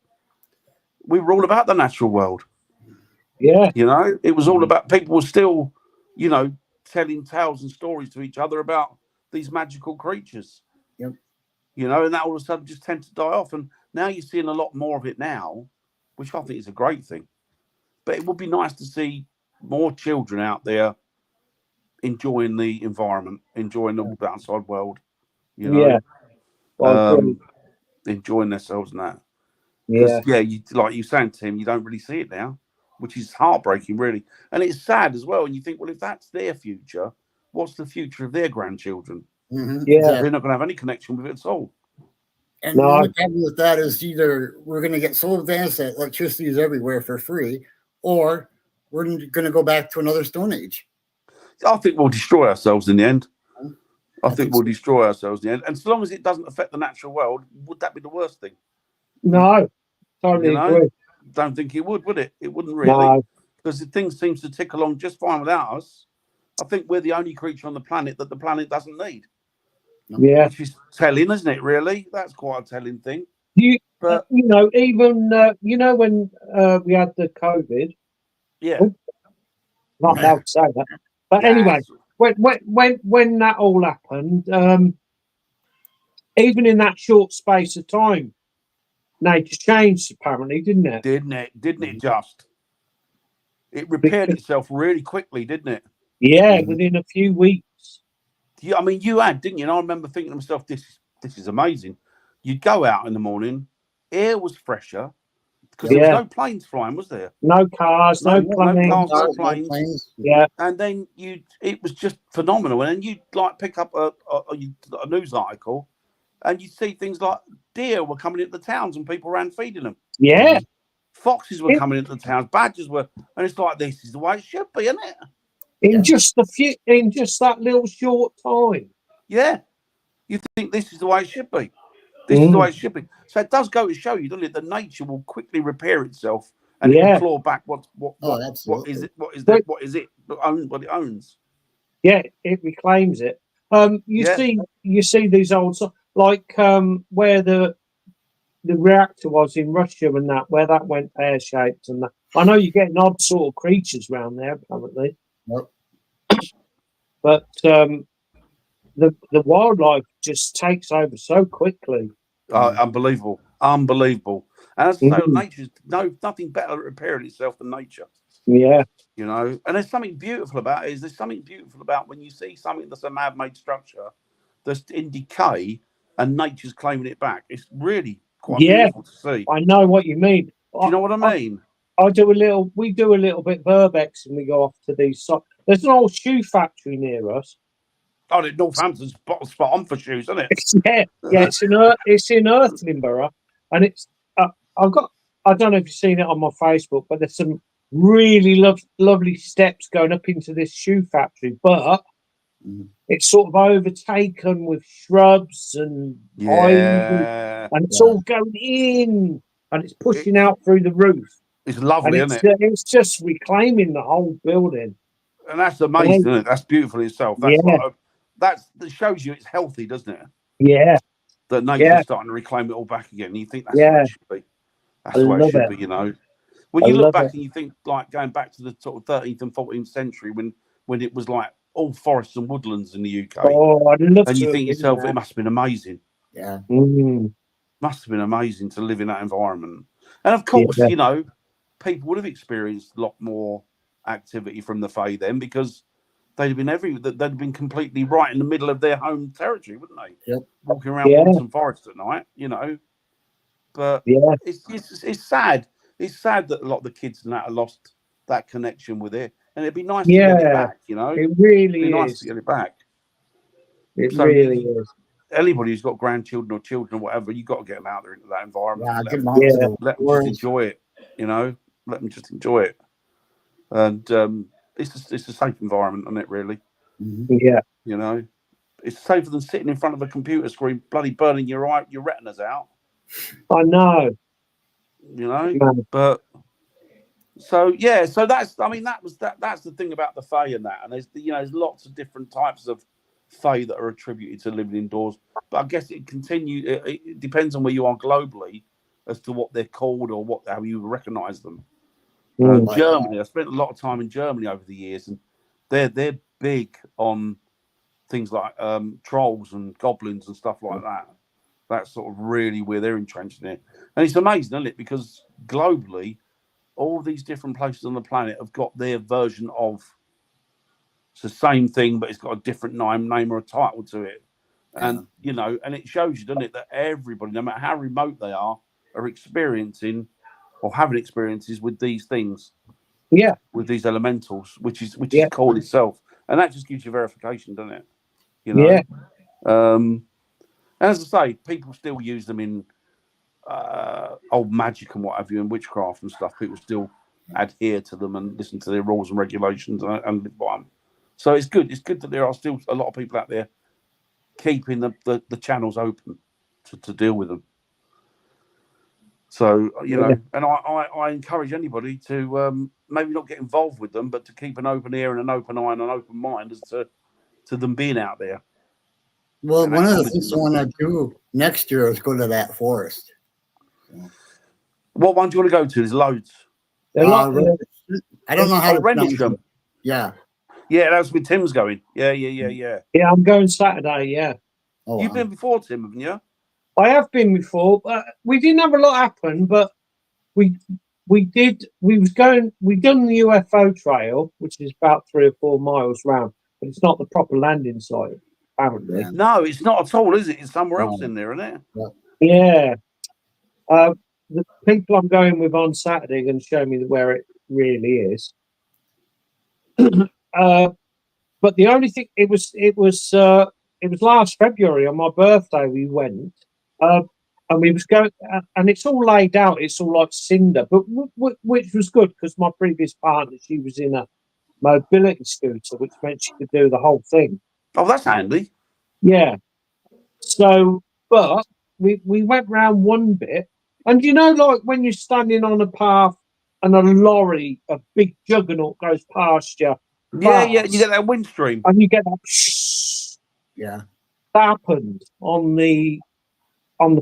we were all about the natural world. Yeah. It was all about, people were still, telling tales and stories to each other about these magical creatures. Yep. And that all of a sudden just tend to die off. And now you're seeing a lot more of it now, which I think is a great thing. But it would be nice to see more children out enjoying the environment, enjoying the outside world, Yeah. enjoying themselves and that. Yeah. Because, like you saying, Tim, you don't really see it now, which is heartbreaking, really. And it's sad as well. And you think, well, if that's their future, what's the future of their grandchildren? Yeah. They're not going to have any connection with it at all. And the only problem with that is either we're going to get so advanced that electricity is everywhere for free, or we're going to go back to another Stone Age. I think we'll destroy ourselves in the end. I think we'll destroy ourselves in the end. And so long as it doesn't affect the natural world, would that be the worst thing? No, totally agree. Don't think it would it? It wouldn't really. No. Because the thing seems to tick along just fine without us. I think we're the only creature on the planet that the planet doesn't need. Yeah. Which is telling, isn't it, really? That's quite a telling thing. Even, when we had the COVID. Yeah. Not allowed to say that. But anyway, when that all happened, even in that short space of time, nature changed, apparently, didn't it? Didn't it just? It repaired itself really quickly, didn't it? Yeah, within a few weeks. Yeah, I mean, you had, didn't you? And I remember thinking to myself, this is amazing. You'd go out in the morning, air was fresher, because there was no planes flying, was there? No cars, no planes. No planes. Yeah. And then it was just phenomenal. And then you'd pick up a news article, and you'd see things like deer were coming into the towns and people ran feeding them. Yeah. Foxes were coming into the towns, badgers were, and it's like, this is the way it should be, isn't it? In just that little short time. Yeah. You think this is the way it should be. This is the way it should be. So it does go to show you, doesn't it, that nature will quickly repair itself, and it will claw back what is it what it owns. Yeah, it reclaims it. You see these old, like where the reactor was in Russia and that, where that went pear-shaped and that. I know you're getting odd sort of creatures around there, apparently. Yep. But the wildlife just takes over so quickly. Unbelievable. And as I say, nature's nothing better at repairing itself than nature. Yeah. And there's something beautiful about it. There's something beautiful about when you see something that's a man-made structure that's in decay and nature's claiming it back. It's really quite beautiful to see. I know what you mean. Do you know what I mean? We do a little bit Burbex and we go off to these. There's an old shoe factory near us. Oh, Northampton's spot on for shoes, isn't it? It's in Earthlinborough, and it's I don't know if you've seen it on my Facebook, but there's some really lovely steps going up into this shoe factory, but it's sort of overtaken with shrubs and ivy, and it's all going in, and it's pushing out through the roof. It's lovely, isn't it? It's just reclaiming the whole building, and that's amazing, isn't it? That's beautiful in itself. That shows you it's healthy, doesn't it? Yeah. That nature's starting to reclaim it all back again. And you think that's the way it should be. That's the way it should be, When you look back and you think, going back to the sort of 13th and 14th century when it was all forests and woodlands in the UK. Oh, I'd love to. And you think yourself, it must have been amazing. Yeah. Must have been amazing to live in that environment. And of course, people would have experienced a lot more activity from the Fae then, because they'd have been completely right in the middle of their home territory, wouldn't they? Yep. Walking around woods and forests at night, But yeah, it's sad. It's sad that a lot of the kids and that have lost that connection with it, and it'd be nice to get it yeah. back. You know, It it'd be really nice to is. get it back. It So really is. anybody who's got grandchildren or children or whatever, you got to get them out there into that environment. Yeah, And get them out to the let them just world. enjoy it. You know, let them just enjoy it. And it's a safe environment, isn't it? Really, Yeah, you know, it's safer than sitting in front of a computer screen, bloody burning your retinas out. I know. You know, but so yeah, so that's that's the thing about the Fae and that, and there's lots of different types of Fae that are attributed to living indoors. But I guess it depends on where you are globally as to what they're called or how you recognise them. Germany, I spent a lot of time in Germany over the years, and they're big on things like trolls and goblins and stuff like that. That's sort of really where they're entrenched in it, and it's amazing, isn't it? Because globally, all these different places on the planet have got their version of it's the same thing, but it's got a different name or a title to it. And and it shows you, doesn't it, that everybody, no matter how remote they are experiencing or having experiences with these things. Yeah. With these elementals, which is called itself. And that just gives you verification, doesn't it? You know? Yeah. As I say, people still use them in old magic and what have you, and witchcraft and stuff. People still adhere to them and listen to their rules and regulations and live by them. So it's good. It's good that there are still a lot of people out there keeping the channels open to deal with them. So and I encourage anybody to maybe not get involved with them, but to keep an open ear and an open eye and an open mind as to them being out there. Well, one of the things I want to do next year is go to that forest. What one do you want to go to? There's loads. I don't know how to pronounce it. Yeah. Yeah, that's with Tim's going. Yeah. Yeah, I'm going Saturday, yeah. Oh, you've been before, Tim, haven't you? I have been before, but we didn't have a lot happen, but we've done the UFO trail, which is about 3 or 4 miles round, but it's not the proper landing site, apparently. No, it's not at all, is it? It's somewhere else in there, isn't it? Yeah. The people I'm going with on Saturday are going to show me where it really is. But the only thing it was last February on my birthday we went, and we was going, and it's all laid out. It's all like cinder, but which was good because my previous partner, she was in a mobility scooter, which meant she could do the whole thing. Oh, that's handy. Yeah. So, but we went round one bit, and like when you're standing on a path and a lorry, a big juggernaut goes past you. Yeah, you get that wind stream. And you get that. Yeah. That happened on the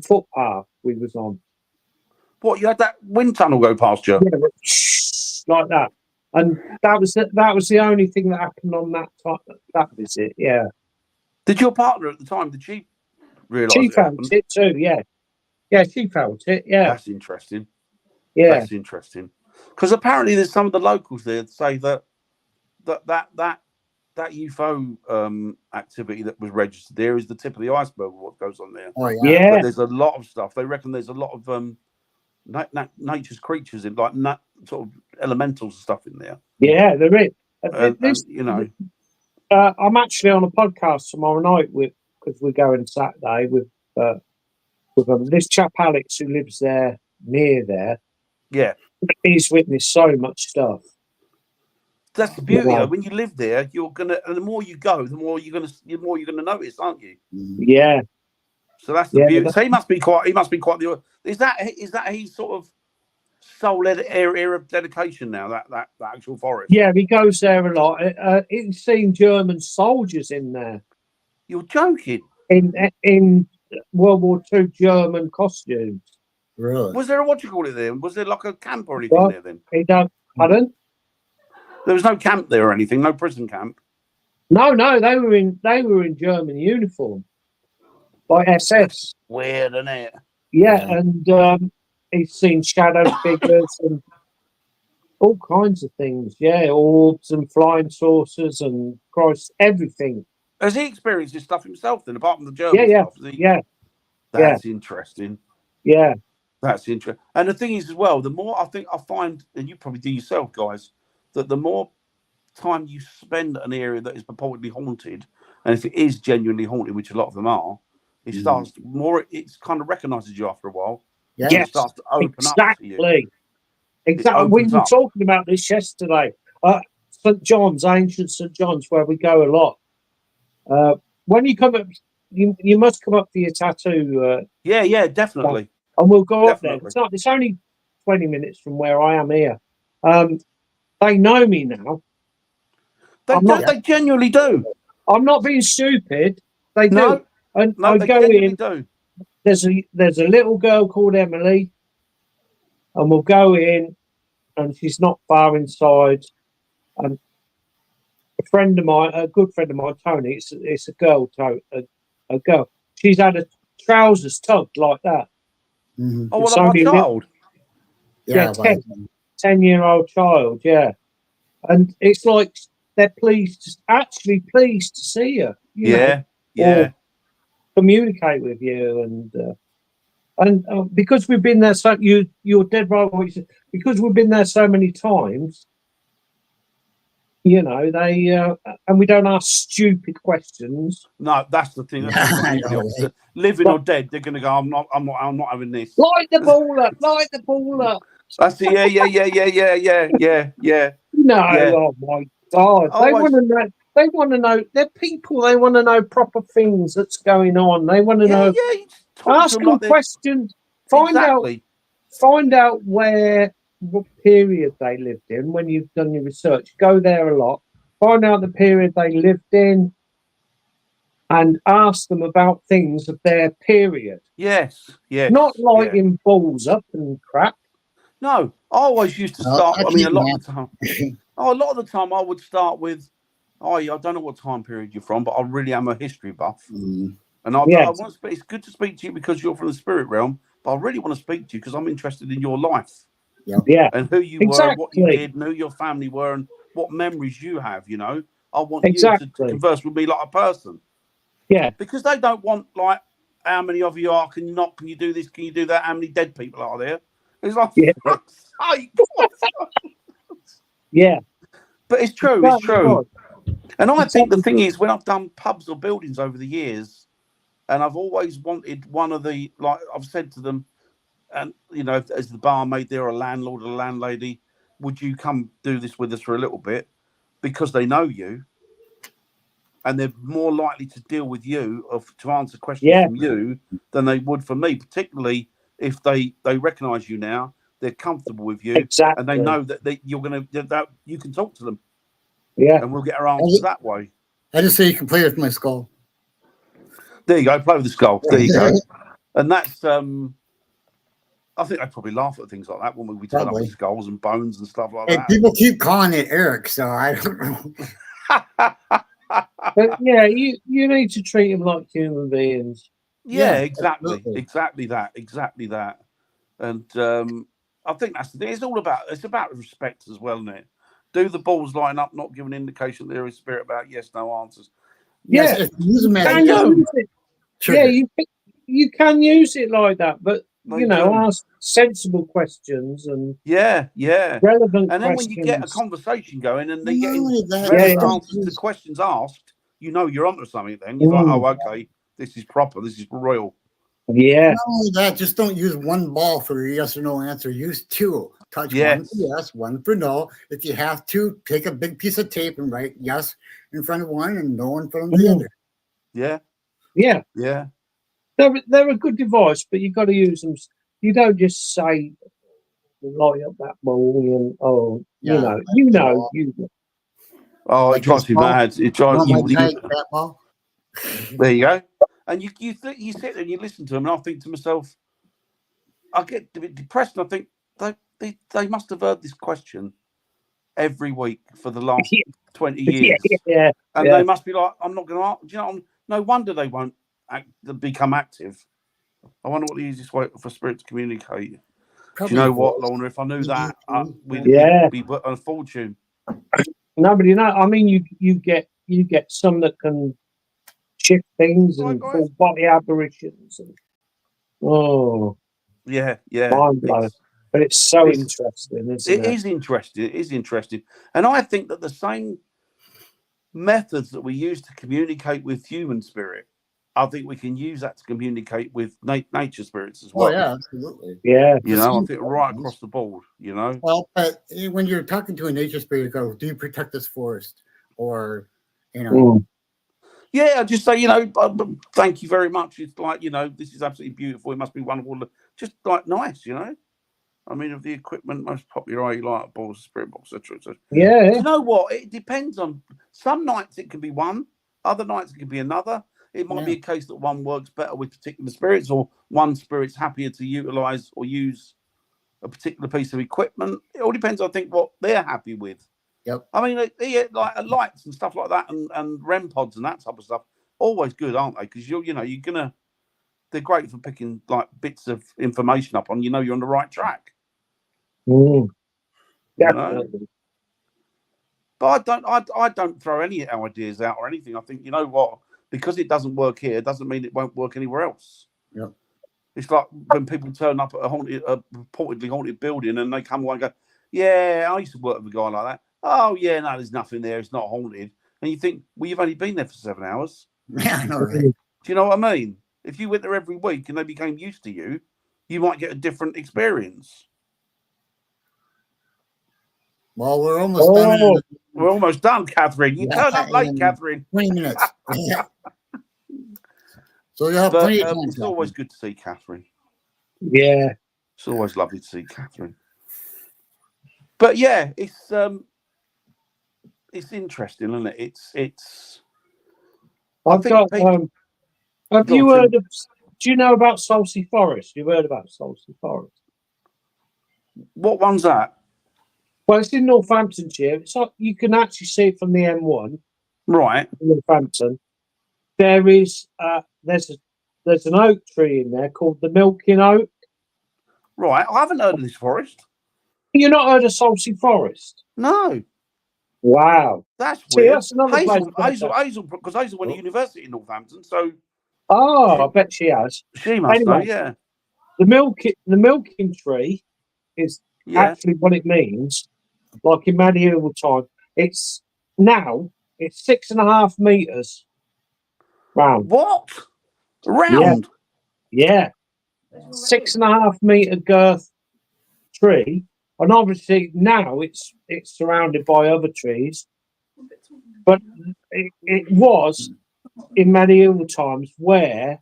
footpath we was on. What, you had that wind tunnel go past you? Yeah, like that. And that was the only thing that happened on that visit. Yeah. Did your partner at the time? Did she realise she felt it too? Yeah. Yeah, she felt it. Yeah. That's interesting. Yeah. That's interesting. Because apparently there's some of the locals there that say that UFO activity that was registered there is the tip of the iceberg of what goes on there. Oh yeah. But there's a lot of stuff. They reckon there's a lot of nature's creatures in sort of elementals and stuff in there. Yeah, there is. I'm actually on a podcast tomorrow night because we're going Saturday with this chap Alex who lives there near there. Yeah, he's witnessed so much stuff. That's the beauty. When you live there, you're gonna. And the more you go, the more you're gonna notice, aren't you? Yeah. So that's the beauty. So he must be quite. The. Is that his sort of sole area of dedication now? That actual forest. Yeah, he goes there a lot. He's seen German soldiers in there. You're joking. In World War II German costumes. Really? Was there what you call it there? Was there like a camp or anything there then? He don't. Pardon? There was no camp there or anything. No prison camp. No, they were in German uniform, like SS. That's weird, isn't it? Yeah, and he's seen shadow figures and all kinds of things. Yeah, orbs and flying saucers and Christ, everything. Has he experienced this stuff himself then, apart from the German stuff? Yeah. That's interesting. Yeah. That's interesting. And the thing is, as well, the more I find, and you probably do yourself, guys, that the more time you spend at an area that is purportedly haunted, and if it is genuinely haunted, which a lot of them are, it starts more. It's kind of recognises you after a while. Yeah. And it starts to open up to you. Exactly. We were talking about this yesterday. St. John's, ancient St. John's, where we go a lot. When you come up, you must come up for your tattoo. Yeah, definitely. And we'll go up there. It's only 20 minutes from where I am here. They know me now. They genuinely do. I'm not being stupid. They do. No, and no, I they go genuinely in. Do. There's a little girl called Emily, and we'll go in, and she's not far inside. And a friend of mine, a good friend of mine, Tony, it's a girl, a girl. She's had her trousers tugged like that. Mm-hmm. Oh, well, I'm a child. Yeah, 10-year-old child, yeah. And it's like they're actually pleased to see you. You know, or communicate with you, and because we've been there, so you're dead right. What you said, because we've been there so many times. You know, they and we don't ask stupid questions. No, that's the thing. That's living or dead, they're going to go. I'm not having this. Light the ball up. That's it. Yeah. No, oh my God, they want to know. They want to know. They're people. They want to know proper things that's going on. They want to know. Ask them questions. Find out what period they lived in when you've done your research. Go there a lot. Find out the period they lived in and ask them about things of their period. Yes. Not lighting balls up and crap. No, I always used to start. A lot of the time I would start with, I don't know what time period you're from, but I really am a history buff. And I want to speak. It's good to speak to you because you're from the spirit realm, but I really want to speak to you because I'm interested in your life. And who you were, what you did, and who your family were, and what memories you have. You know, I want you to converse with me like a person. Yeah, because they don't want like how many of you are. Can you do this? Can you do that? How many dead people are there? It's like fuck's sake. Yeah, but it's true. It's true. And I think the thing is, when I've done pubs or buildings over the years, and I've always wanted one of the, like I've said to them, and you know, as the barmaid, they're a landlord or a landlady, would you come do this with us for a little bit? Because they know you, and they're more likely to deal with you to answer questions from you than they would from me, particularly if they recognise you now, they're comfortable with you, and they know that you're going to that you can talk to them. Yeah, and we'll get our answers that way. I just say you can play with my skull. There you go, play with the skull. There you go. And that's I think I'd probably laugh at things like that when we turn up with skulls and bones and stuff like that. People keep calling it Eric, so I don't know. But yeah, you need to treat them like human beings. Yeah, exactly that. And I think that's the thing. It's about respect as well, isn't it? Do the balls line up, not give an indication there is spirit about yes, no answers. Yeah, you can use it like that, but ask sensible questions and relevant. And then when you get a conversation going and they get relevant answers to questions asked, you know you're onto something. Then you're like, oh, okay, this is proper, this is real. Yeah. Not only that, just don't use one ball for your yes or no answer. Use two. Touch one for yes, one for no. If you have to, take a big piece of tape and write yes in front of one and no in front of the other. Yeah. They're a good device, but you've got to use them. You don't just say light up that ball and you know. Oh, it drives me mad. It drives you. There you go. And you sit there and you listen to them, and I think to myself, I get a bit depressed, and I think they must have heard this question every week for the last 20 years. And they must be like, I'm not going to. Do you know? No wonder they won't become active. I wonder what the easiest way for spirit to communicate. Probably. Do you know what, Lorna? If I knew that, we'd be a fortune. No, but I mean, you get some that can shift things and full body apparitions. Yeah, yeah. Mind blowing. But it's so interesting, isn't it? It is interesting. It is interesting. And I think that the same methods that we use to communicate with human spirit, I think we can use that to communicate with nature spirits as well. Oh, yeah, absolutely. Yeah. You know, I think right across the board, you know. Well, but when you're talking to a nature spirit, you go, do you protect this forest? Or, you know. Yeah, I just say, you know, thank you very much. It's like, you know, this is absolutely beautiful. It must be wonderful. Just like nice, you know. I mean, of the equipment, most popular light balls, spirit box, etc. Yeah. Do you know what? It depends on some nights it can be one, other nights it can be another. It might be a case that one works better with particular spirits, or one spirit's happier to utilize or use a particular piece of equipment. It all depends, I think, what they're happy with. Yep. I mean, like lights and stuff like that, and REM pods and that type of stuff, always good, aren't they? Because you're gonna. They're great for picking like bits of information up on. You know, you're on the right track. Definitely. You know? But I don't throw any ideas out or anything. I think, you know what, because it doesn't work here doesn't mean it won't work anywhere else. Yeah. It's like when people turn up at a reportedly haunted building and they come away and go, yeah, I used to work with a guy like that. Oh yeah, no, there's nothing there. It's not haunted. And you think, well, you've only been there for 7 hours. Yeah, I know, right? Do you know what I mean? If you went there every week and they became used to you, you might get a different experience. Well, we're almost done. We're almost done, Catherine. You turned up late, Catherine. 20 minutes. So you have plenty of time. It's always good to see Catherine. Yeah. It's always lovely to see Catherine. But yeah, it's interesting, isn't it? It's. Have you heard of? Do you know about Salsey Forest? You've heard about Salsey Forest? What one's that? Well, it's in Northamptonshire. It's like you can actually see it from the M1. Right. Northampton. There is there's an oak tree in there called the Milking Oak. Right. I haven't heard of this forest. You've not heard of Salsey Forest? No. Wow. That's weird. That's another place. Hazel, because Hazel went to university in Northampton, so. Oh, I bet she has. She must know, yeah. The milking tree is actually what it means. Like in medieval time, it's 6.5 meters round. What? Round? Yeah. 6.5 meter girth tree, and obviously now it's surrounded by other trees. But it was in medieval times where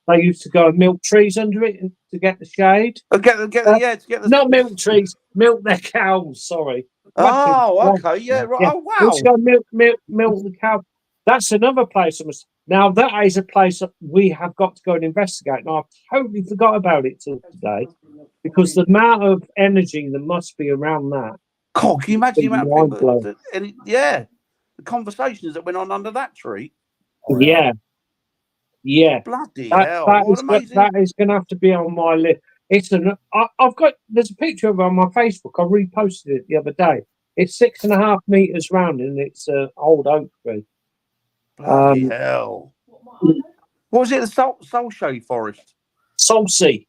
they used to go and milk trees under it to get the shade. Not milk trees, milk their cows. Sorry. Oh, okay, yeah, right. Yeah. Oh, wow. Let's go milk the cow. That's another place. Now that is a place that we have got to go and investigate. And I totally forgot about it till today because the amount of energy that must be around that. God, can you imagine the amount of people the conversations that went on under that tree? Yeah. Bloody hell! That is going to have to be on my list. There's a picture of it on my Facebook. I reposted it the other day. It's 6.5 meters round, and it's an old oak tree. Bloody hell! What was it? The Salsey Forest. Salsey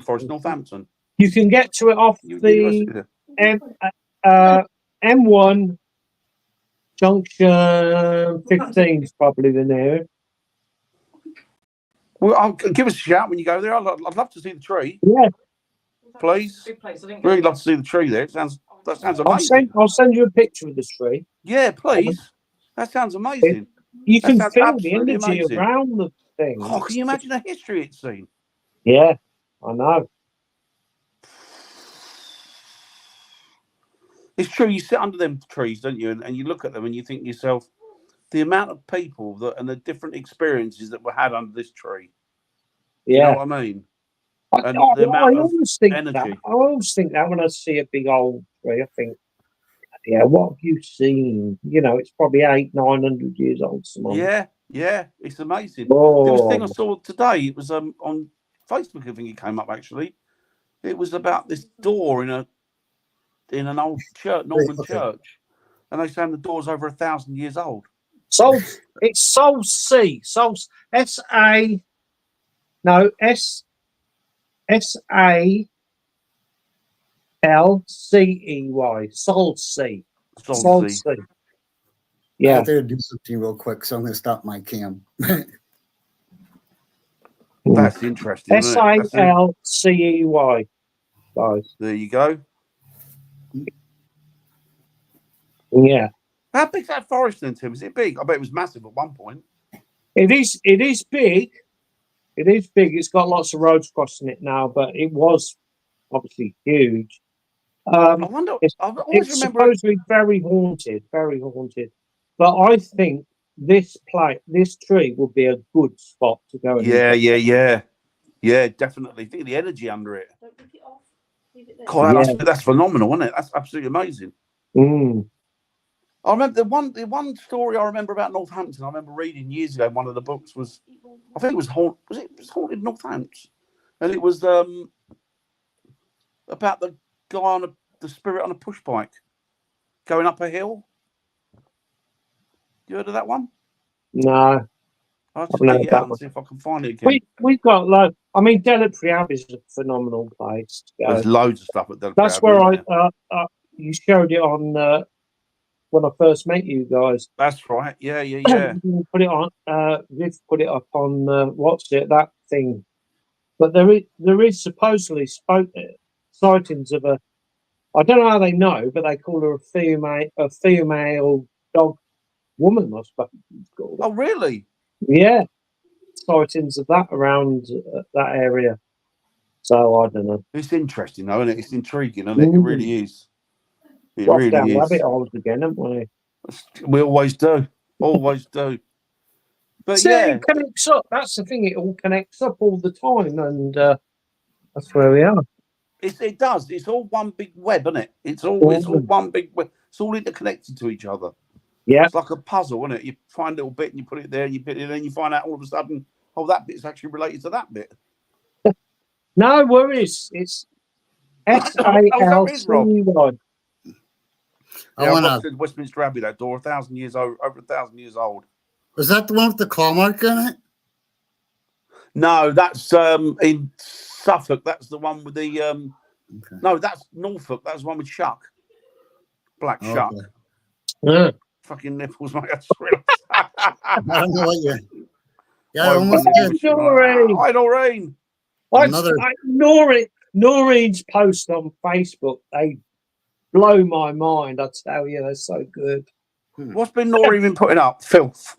Forest, Northampton. You can get to it off the M1 junction 15 is probably the nearest. Well, I'll give us a shout when you go there. I'd love to see the tree. Yeah, please. Really love to see the tree there. That sounds amazing. I'll send you a picture of the tree. Yeah, please. That sounds amazing. You can feel the energy around the thing. Oh, can you imagine the history it's seen? Yeah, I know. It's true. You sit under them trees, don't you? And you look at them and you think to yourself, the amount of people and the different experiences that were had under this tree. Yeah. You know what I mean? I always think that when I see a big old tree, I think, yeah, what have you seen? You know, it's probably 800-900 years old. Yeah, it's amazing. There was a thing I saw today. It was on Facebook. I think it came up actually. It was about this door in an old church, Norman church, and they saying the door's over 1,000 years old. So it's Salsey, S-A-L-S-E-Y. No, SALCEY. Salsey. Salsey. I Yeah. have to do something real quick, so I'm going to stop my cam. That's interesting, isn't it? SALCEY. Guys. There you go. Yeah. How big's that forest then, Tim? Is it big? I bet it was massive at one point. It is big. It is big. It's got lots of roads crossing it now, but it was obviously huge. I wonder. I always It's remember supposedly very haunted, very haunted. But I think this tree would be a good spot to go and Yeah, definitely. Think of the energy under it. Don't rip it off. Leave it there. God, that's phenomenal, isn't it? That's absolutely amazing. Mm. I remember the one story I remember about Northampton. I remember reading years ago. One of the books was, I think it was Haunted Northampton, and it was about the guy on the spirit on a push bike going up a hill. You heard of that one? No. I'll just dig it out and see if I can find it again. We've got loads. I mean, Delapre Abbey is a phenomenal place to go. There's loads of stuff at Delapre Abbey. That's where you showed it on when I first met you guys. That's right. Yeah. Put it on. Viv put it up on that thing. But there is supposedly sightings of a. I don't know how they know, but they call her a female dog woman. I suppose it's called. Oh, really? Yeah, sightings of that around that area. So I don't know. It's interesting, though, isn't it? It's intriguing, isn't it? It really is. It Walk really down is. rabbit holes again, haven't we? We always do. Always do. But so yeah, it connects up. That's the thing. It all connects up all the time, and that's where we are. It does. It's all one big web, isn't it? It's all one big web. It's all interconnected to each other. Yeah. It's like a puzzle, isn't it? You find a little bit and you put it there, and you put it in, and you find out all of a sudden, oh, that bit's actually related to that bit. No worries. It's SALCY. Yeah, I watched Westminster Abbey, that door, 1,000 years old, over 1,000 years old. Was that the one with the claw mark in it? No, that's in Suffolk. That's the one with the Okay. No, that's Norfolk. That's the one with Shuck. Black Shuck. Yeah. Fucking nipples, mate. I don't know what you. Yeah, Hi, Noreen. Noreen's post on Facebook, they blow my mind. I tell you, they're so good. What's been Noreen been putting up? Filth.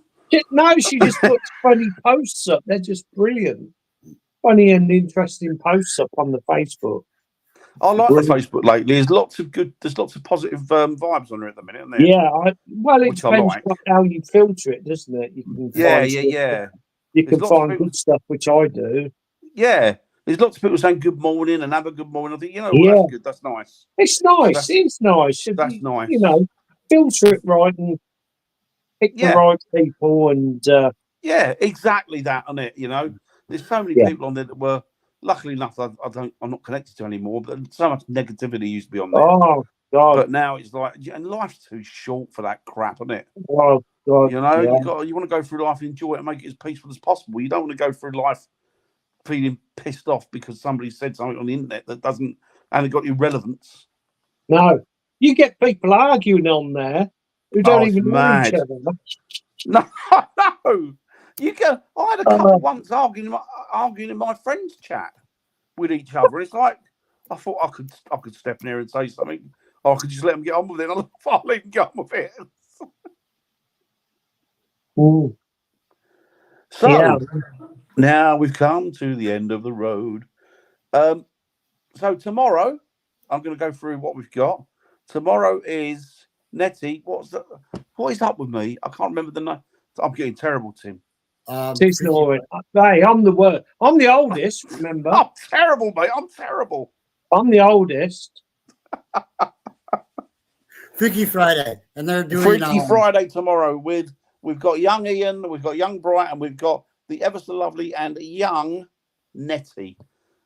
No, she just puts funny posts up. They're just brilliant. Funny and interesting posts up on the Facebook. I like the Facebook lately. There's lots of positive vibes on there at the minute, isn't there? Yeah, it depends how you filter it, doesn't it? You can You can find good stuff, which I do. Yeah, there's lots of people saying good morning and have a good morning. I think that's good. That's nice. It's nice. It's nice. That's nice. Filter it right and pick the right people and. Yeah, exactly that, isn't it? There's so many people on there that were. Luckily enough, I'm not connected to anymore. But so much negativity used to be on there. Oh God! But now it's like, and life's too short for that crap, isn't it? Oh God! You want to go through life and enjoy it and make it as peaceful as possible. You don't want to go through life feeling pissed off because somebody said something on the internet that hasn't got any relevance. No, you get people arguing on there who don't even know each other. No. I had a couple once arguing in my friends' chat with each other. It's like I thought I could step in here and say something, or I could just let them get on with it. I'll let them get on with it. So now we've come to the end of the road. So tomorrow I'm going to go through what we've got. Tomorrow is Nettie. What is up with me? I can't remember the name. I'm getting terrible, Tim. She's Noreen. Hey, I'm the worst. I'm the oldest, remember? I'm terrible, mate. I'm terrible. I'm the oldest. Freaky Friday. And they're doing Freaky Friday tomorrow we've got young Ian, we've got young Bright, and we've got the ever so lovely and young Nettie.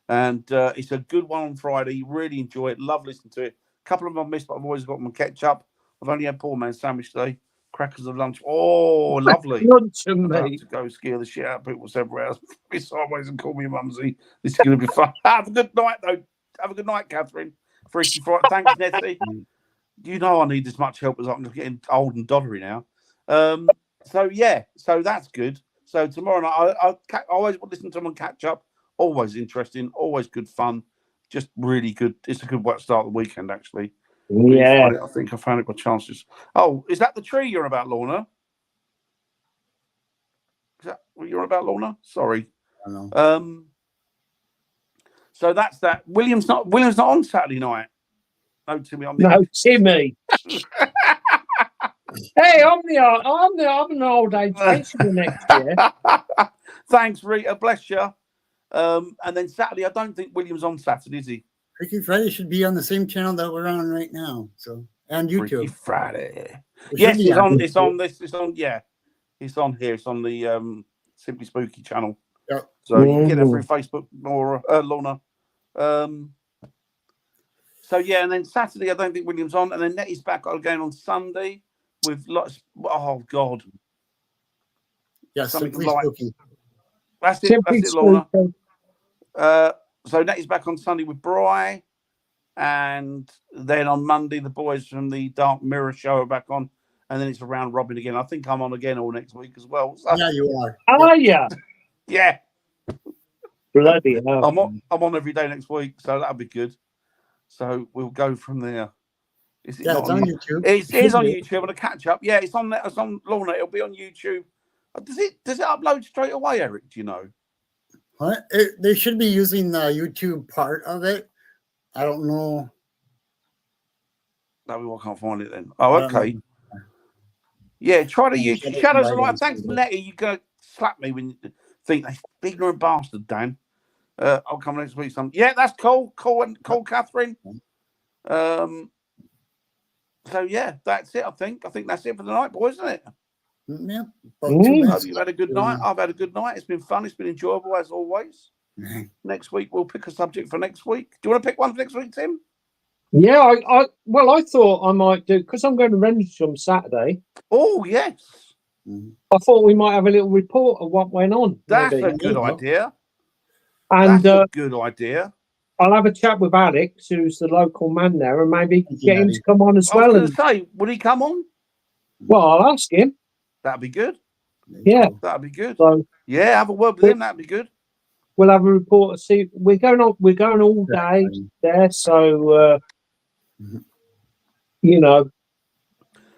And it's a good one on Friday. Really enjoy it. Love listening to it. A couple of them I've missed, but I've always got them catch up. I've only had poor man sandwich today. Crackers of lunch. Oh, lovely. Lunch and I'm about meat. to go scare the shit out of people several hours. Be sideways and call me mumsy. This is going to be fun. Have a good night, though. Have a good night, Catherine. Freaky Friday. Thanks, Nettie. You know I need as much help as I'm getting old and doddery now. So that's good. So tomorrow night, I always listen to them and catch up. Always interesting, always good fun. Just really good. It's a good way to start the weekend, actually. Yeah. I think I found it got chances. Oh, is that the tree you're about, Lorna? Is that what you're on about, Lorna? Sorry. I don't know. So that's that. William's not on Saturday night. No, Timmy. No, Timmy. Hey, I'm an old age pensioner next year. Thanks, Rita. Bless you. And then Saturday, I don't think William's on Saturday, is he? Freaky Friday should be on the same channel that we're on right now. So, and YouTube. Freaky Friday. It Yes, should be on. It's on this. It's on. Yeah, it's on here. It's on the Simply Spooky channel. Yep. So you can get it through Facebook or Lorna. So yeah, and then Saturday I don't think William's on, and then Nettie's back again on Sunday with lots. Oh God. Yeah, Simply Spooky. That's it. That's it, Lorna. So Nettie's back on Sunday with Bri, and then on Monday the boys from the Dark Mirror show are back on, and then it's a round robin again. I think I'm on again all next week as well. So, yeah, you are. Are you? Yeah. Bloody hell. I'm on every day next week, so that'll be good. So we'll go from there. It's on YouTube. It is on YouTube on a catch up. Yeah, it's on there. It's on Lorna. It'll be on YouTube. Does it upload straight away, Eric? Do you know? What? They should be using the YouTube part of it. I don't know. No, I can't find it then. Oh, okay. Yeah, try the YouTube. Shadows of Light. Thanks, Nettie. You go slap me when you think they ignorant bastard, Dan. I'll come next week. Yeah, that's cool. Cool, Catherine. So yeah, that's it. I think that's it for the night, boys, isn't it? Yeah. Hope you've had a good night. I've had a good night. It's been fun. It's been enjoyable as always. Next week we'll pick a subject for next week. Do you want to pick one for next week, Tim? Yeah, I thought I might do, because I'm going to Rendlesham Saturday. Oh yes. I thought we might have a little report of what went on. That's a good idea. And that's a good idea. I'll have a chat with Alex, who's the local man there, and maybe get him to come on as well. I was going to say, would he come on? Well, I'll ask him. That'd be good. Yeah, that'd be good. So, yeah, have a word with him. That'd be good. We'll have a report. See, we're going all day there, so you know.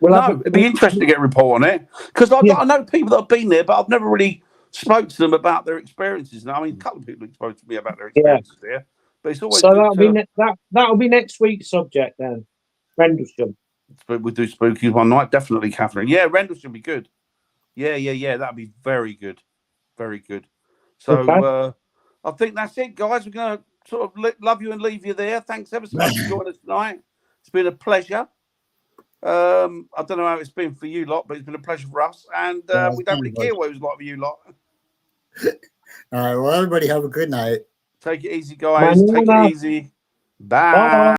It'd be interesting to get a report on it, because I know people that have been there, but I've never really spoke to them about their experiences. Now, I mean, a couple of people have spoken to me about their experiences there, but it's always so that'll be next week's subject then. Rendlesham. We'll do spooky one night, definitely, Catherine. Yeah, Rendlesham be good. Yeah. That'd be very good, very good. So I think that's it, guys. We're going to sort of love you and leave you there. Thanks ever so much for joining us tonight. It's been a pleasure. I don't know how it's been for you lot, but it's been a pleasure for us. And we don't really care what it was like for you lot. All right. Well, everybody have a good night. Take it easy, guys. Take it easy. Bye.